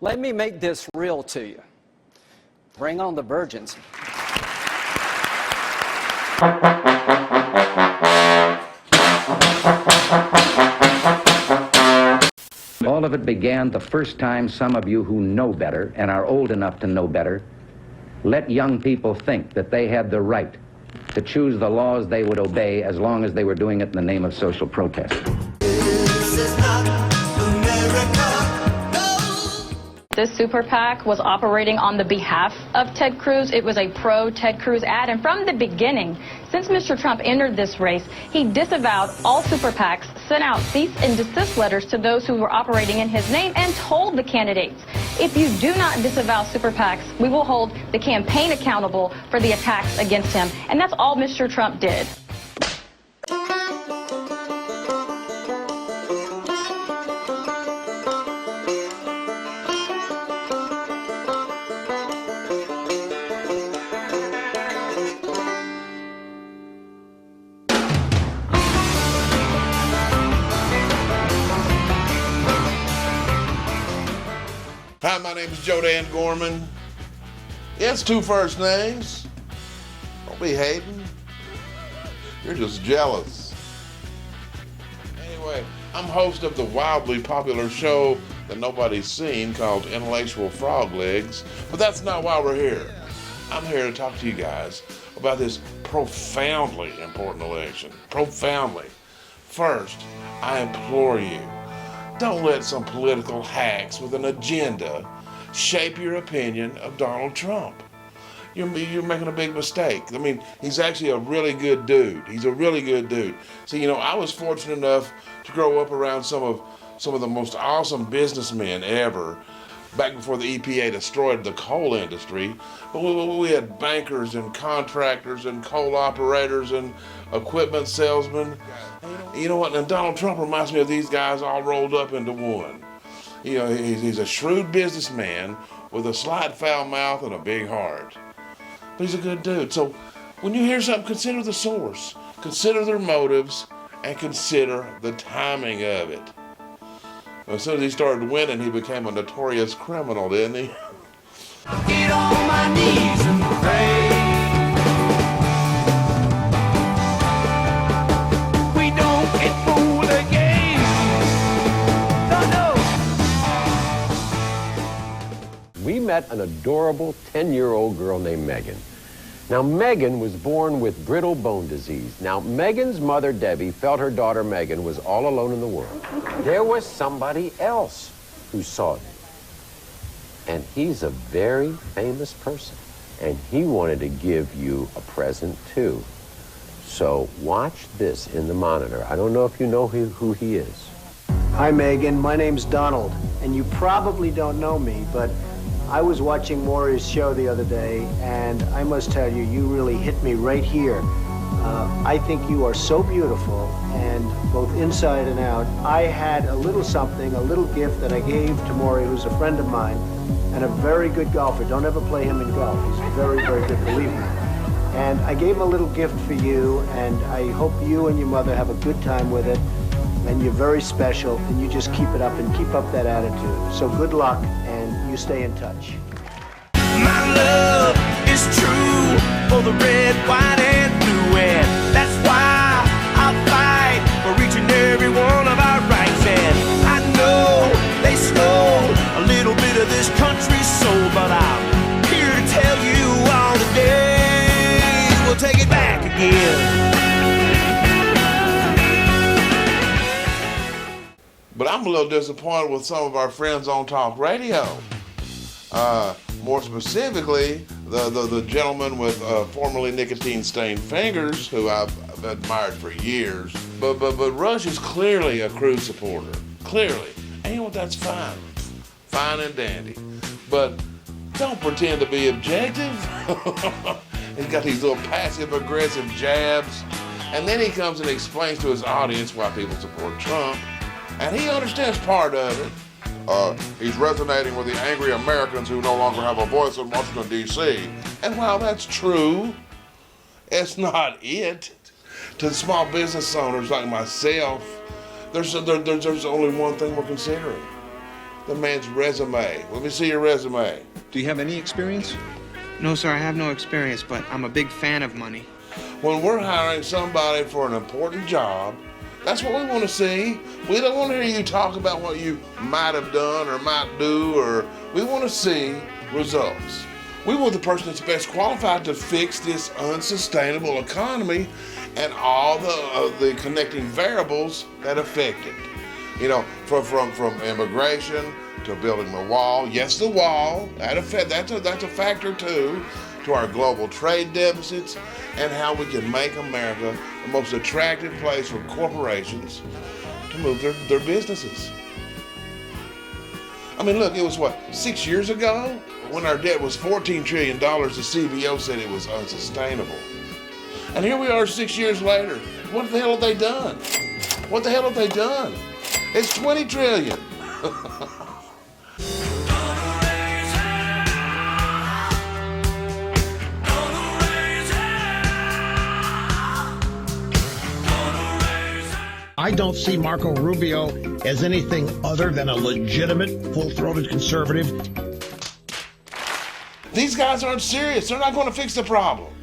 Let me make this real to you. Bring on the virgins. All of it began the first time some of you who know better and are old enough to know better let young people think that they had the right to choose the laws they would obey as long as they were doing it in the name of social protest. This is not America. This super PAC was operating on the behalf of Ted Cruz. It was a pro-Ted Cruz ad, and from the beginning, since Mr. Trump entered this race, he disavowed all super PACs, sent out cease and desist letters to those who were operating in his name, and told the candidates, if you do not disavow super PACs, we will hold the campaign accountable for the attacks against him. And that's all Mr. Trump did. Hi, my name is Joe Dan Gorman. It's two first names. Don't be hating. You're just jealous. Anyway, I'm host of the wildly popular show that nobody's seen called Intellectual Frog Legs, but that's not why we're here. I'm here to talk to you guys about this profoundly important election. Profoundly. First, I implore you, don't let some political hacks with an agenda shape your opinion of Donald Trump. You're making a big mistake. I mean, he's actually a really good dude. He's a really good dude. See, I was fortunate enough to grow up around some of the most awesome businessmen ever, back before the EPA destroyed the coal industry. But we had bankers and contractors and coal operators and equipment salesmen. You know what? And Donald Trump reminds me of these guys all rolled up into one. He's a shrewd businessman with a slight foul mouth and a big heart. But he's a good dude. So when you hear something, consider the source, consider their motives, and consider the timing of it. As soon as he started winning, he became a notorious criminal, didn't he? Get on my knees and pray. We don't get fooled again. No. We met an adorable 10-year-old girl named Megan. Now, Megan was born with brittle bone disease. Now, Megan's mother, Debbie, felt her daughter, Megan, was all alone in the world. There was somebody else who saw it. And he's a very famous person. And he wanted to give you a present, too. So watch this in the monitor. I don't know if you know who he is. Hi, Megan. My name's Donald. And you probably don't know me, but I was watching Maury's show the other day, and I must tell you, you really hit me right here. I think you are so beautiful, and both inside and out. I had a little something, a little gift that I gave to Maury, who's a friend of mine, and a very good golfer. Don't ever play him in golf. He's very, very good, believe me. And I gave him a little gift for you, and I hope you and your mother have a good time with it. And you're very special, and you just keep it up and keep up that attitude. So good luck, and you stay in touch. My love is true for the red, white, and blue, and that's why I fight for each and every one of our rights. And I know they stole a little bit of this country's soul, but I'm here to tell you all today we'll take it back again. But I'm a little disappointed with some of our friends on talk radio. More specifically, the gentleman with formerly nicotine-stained fingers, who I've admired for years. But Rush is clearly a Cruz supporter. Clearly. And you know what? That's fine. Fine and dandy. But don't pretend to be objective. He's got these little passive-aggressive jabs. And then he comes and explains to his audience why people support Trump. And he understands part of it. He's resonating with the angry Americans who no longer have a voice in Washington, D.C. And while that's true, it's not it. To small business owners like myself, there's only one thing we're considering. the man's resume. Let me see your resume. Do you have any experience? No, sir, I have no experience, but I'm a big fan of money. When we're hiring somebody for an important job, that's what we want to see. We don't want to hear you talk about what you might have done or might do, or we want to see results. We want the person that's best qualified to fix this unsustainable economy and all the connecting variables that affect it. You know, from immigration to building the wall. Yes, the wall, that's a factor too, to our global trade deficits and how we can make America the most attractive place for corporations to move their businesses. I mean, look, it was what, 6 years ago? When our debt was $14 trillion, the CBO said it was unsustainable. And here we are 6 years later. What the hell have they done? What the hell have they done? It's 20 trillion. I don't see Marco Rubio as anything other than a legitimate, full-throated conservative. These guys aren't serious. They're not going to fix the problem.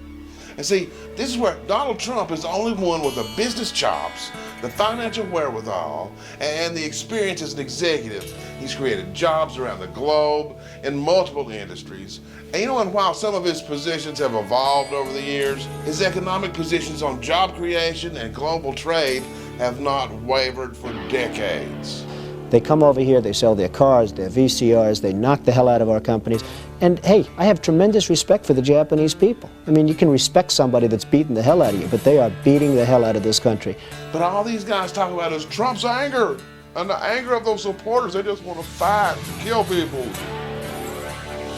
And see, this is where Donald Trump is the only one with the business chops, the financial wherewithal, and the experience as an executive. He's created jobs around the globe in multiple industries. And you know, and while some of his positions have evolved over the years, his economic positions on job creation and global trade have not wavered for decades. They come over here, they sell their cars, their VCRs, they knock the hell out of our companies. And hey, I have tremendous respect for the Japanese people. I mean, you can respect somebody that's beating the hell out of you, but they are beating the hell out of this country. But all these guys talk about is Trump's anger, and the anger of those supporters. They just want to fight and kill people.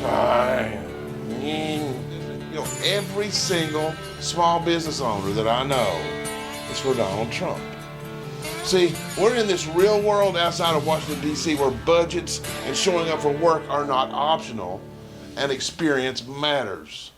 Fine. You know, every single small business owner that I know is for Donald Trump. See, we're in this real world outside of Washington, D.C. where budgets and showing up for work are not optional, and experience matters.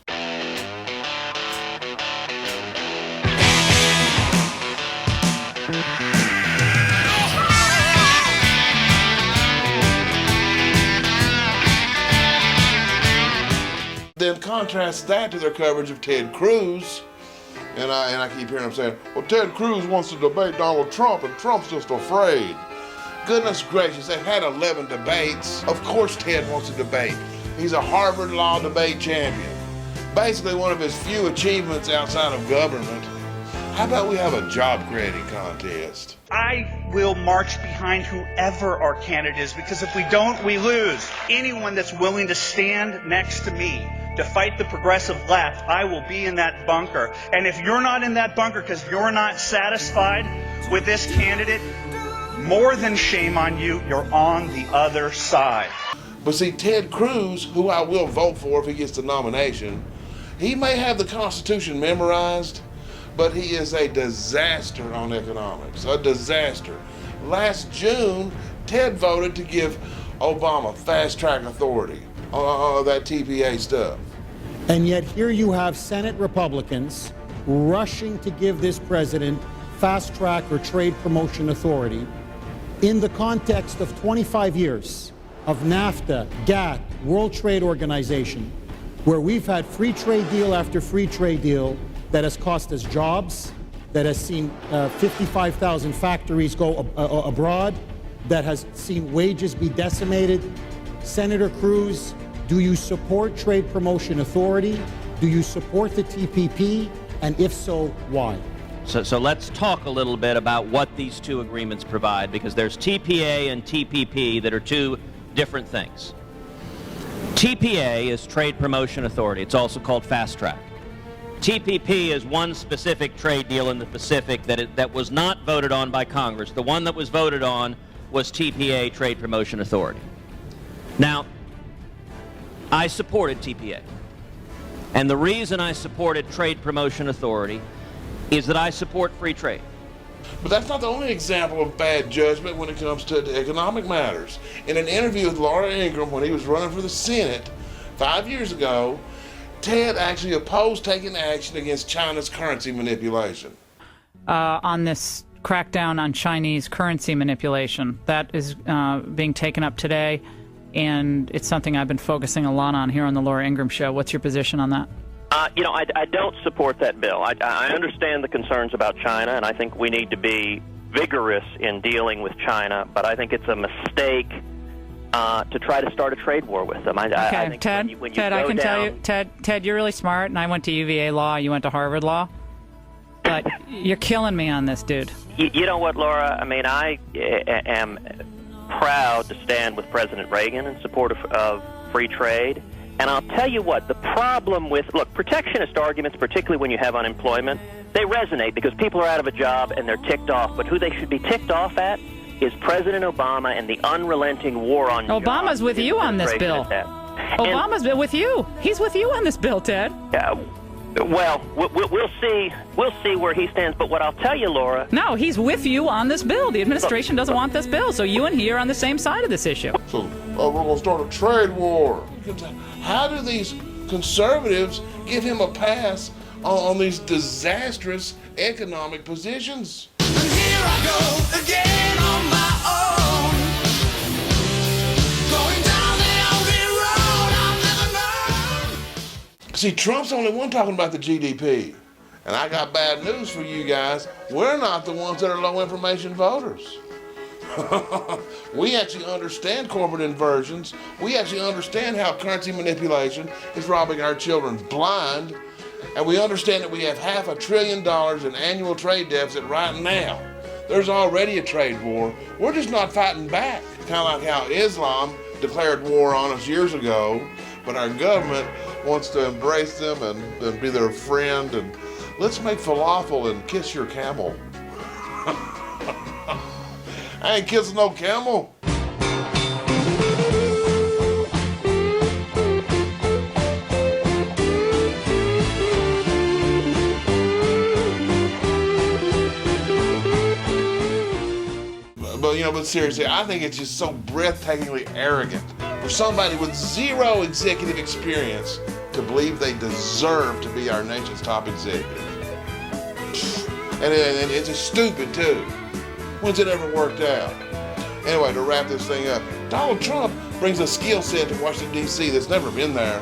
Then contrast that to their coverage of Ted Cruz. And I keep hearing them saying, well, Ted Cruz wants to debate Donald Trump, and Trump's just afraid. Goodness gracious, they've had 11 debates. Of course Ted wants to debate. He's a Harvard Law debate champion. Basically one of his few achievements outside of government. How about we have a job-creating contest? I will march behind whoever our candidate is, because if we don't, we lose. Anyone that's willing to stand next to me to fight the progressive left, I will be in that bunker. And if you're not in that bunker because you're not satisfied with this candidate, more than shame on you, you're on the other side. But see, Ted Cruz, who I will vote for if he gets the nomination, he may have the Constitution memorized, but he is a disaster on economics, a disaster. Last June, Ted voted to give Obama fast-track authority. That TPA stuff. And yet here you have Senate Republicans rushing to give this president fast track or trade promotion authority in the context of 25 years of NAFTA, GATT, World Trade Organization, where we've had free trade deal after free trade deal that has cost us jobs, that has seen 55,000 factories go abroad, that has seen wages be decimated. Senator Cruz, do you support Trade Promotion Authority? Do you support the TPP? And if so, why? So let's talk a little bit about what these two agreements provide, because there's TPA and TPP that are two different things. TPA is Trade Promotion Authority. It's also called Fast Track. TPP is one specific trade deal in the Pacific that was not voted on by Congress. The one that was voted on was TPA, Trade Promotion Authority. Now, I supported TPA. And the reason I supported Trade Promotion Authority is that I support free trade. But that's not the only example of bad judgment when it comes to economic matters. In an interview with Laura Ingraham when he was running for the Senate 5 years ago, Ted actually opposed taking action against China's currency manipulation. On this crackdown on Chinese currency manipulation. That is being taken up today, and it's something I've been focusing a lot on here on the Laura Ingraham Show. What's your position on that? I don't support that bill. I understand the concerns about China, and I think we need to be vigorous in dealing with China, but I think it's a mistake to try to start a trade war with them. I think Ted, I can tell you, Ted, you're really smart, and I went to UVA Law, you went to Harvard Law, but you're killing me on this, dude. You know what, Laura? I mean, I am proud to stand with President Reagan in support of free trade. And I'll tell you what, the problem with, look, protectionist arguments, particularly when you have unemployment, they resonate because people are out of a job and they're ticked off. But who they should be ticked off at is President Obama and the unrelenting war on jobs. Obama's with you on this bill. Obama's with you. He's with you on this bill, Ted. Well, we'll see. We'll see where he stands. But what I'll tell you, Laura... No, he's with you on this bill. The administration doesn't want this bill, so you and he are on the same side of this issue. So we're going to start a trade war. How do these conservatives give him a pass on these disastrous economic positions? And here I go again on my own, going down the only road I've never known. See, Trump's the only one talking about the GDP. And I got bad news for you guys. We're not the ones that are low information voters. We actually understand corporate inversions. We actually understand how currency manipulation is robbing our children blind. And we understand that we have $500 billion in annual trade deficit right now. There's already a trade war. We're just not fighting back. Kind of like how Islam declared war on us years ago, but our government wants to embrace them and be their friend. And let's make falafel and kiss your camel. I ain't kissing no camel. But seriously, I think it's just so breathtakingly arrogant for somebody with zero executive experience to believe they deserve to be our nation's top executive. And it's just stupid, too. When's it ever worked out? Anyway, to wrap this thing up, Donald Trump brings a skill set to Washington, D.C. that's never been there.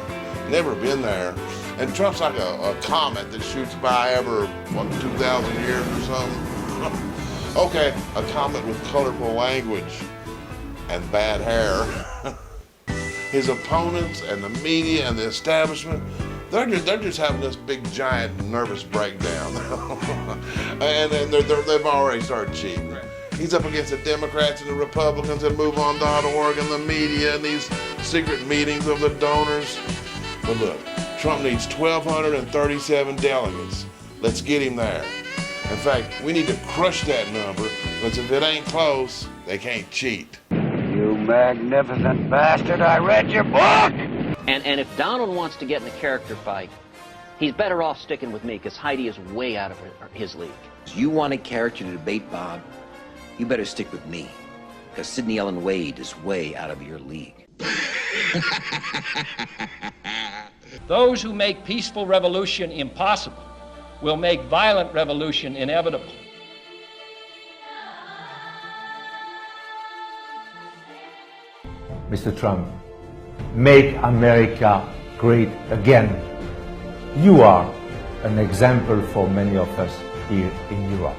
Never been there. And Trump's like a comet that shoots by every, 2,000 years or something? Okay, a comet with colorful language and bad hair. His opponents and the media and the establishment, they're just having this big, giant, nervous breakdown. And they've already started cheating. He's up against the Democrats and the Republicans and MoveOn.org and the media and these secret meetings of the donors. But look, Trump needs 1,237 delegates. Let's get him there. In fact, we need to crush that number, because if it ain't close, they can't cheat. You magnificent bastard, I read your book! And if Donald wants to get in a character fight, he's better off sticking with me, because Heidi is way out of his league. You want a character to debate, Bob? You better stick with me, because Sidney Ellen Wade is way out of your league. Those who make peaceful revolution impossible will make violent revolution inevitable. Mr. Trump, make America great again. You are an example for many of us here in Europe.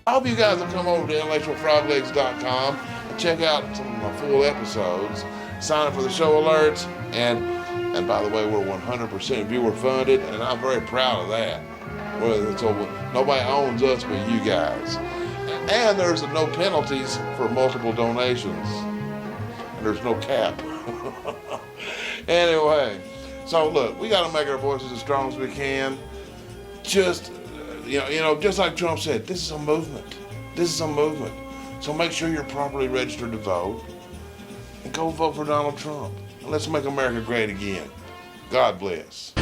I hope you guys will come over to intellectualfroglegs.com and check out some of my full episodes. Sign up for the show alerts, and by the way, we're 100% viewer funded, and I'm very proud of that. So nobody owns us but you guys. And there's no penalties for multiple donations. And there's no cap. Anyway, so look, we got to make our voices as strong as we can. Just like Trump said, this is a movement. This is a movement. So make sure you're properly registered to vote. And go vote for Donald Trump. And let's make America great again. God bless.